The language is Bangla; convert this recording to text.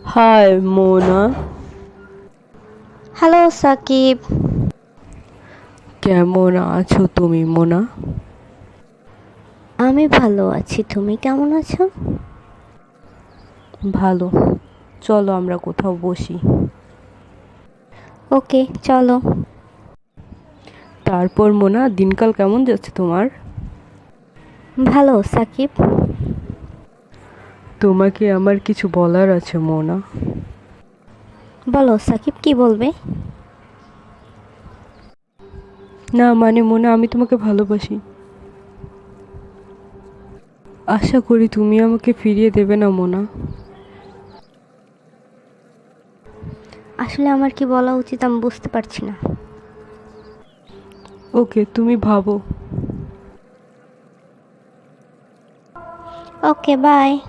হাই মোনা। হ্যালো সাকিব। কেমন আছো তুমি মোনা? আমি ভালো আছি, তুমি কেমন আছো? ভালো। চলো আমরা কোথাও বসি। ওকে, চলো। তারপর মোনা, দিনকাল কেমন যাচ্ছে তোমার? ভালো সাকিব। তোমাকে আমার কিছু বলার আছে মোনা। বলো সাকিব, কি বলবে? না মানে মোনা, আমি তোমাকে ভালোবাসি। আশা করি তুমি আমাকে ফিরিয়ে দেবে না মোনা। আসলে আমার কি বলা উচিত আমি বুঝতে পারছি না। ওকে, তুমি ভাবো। ওকে, বাই।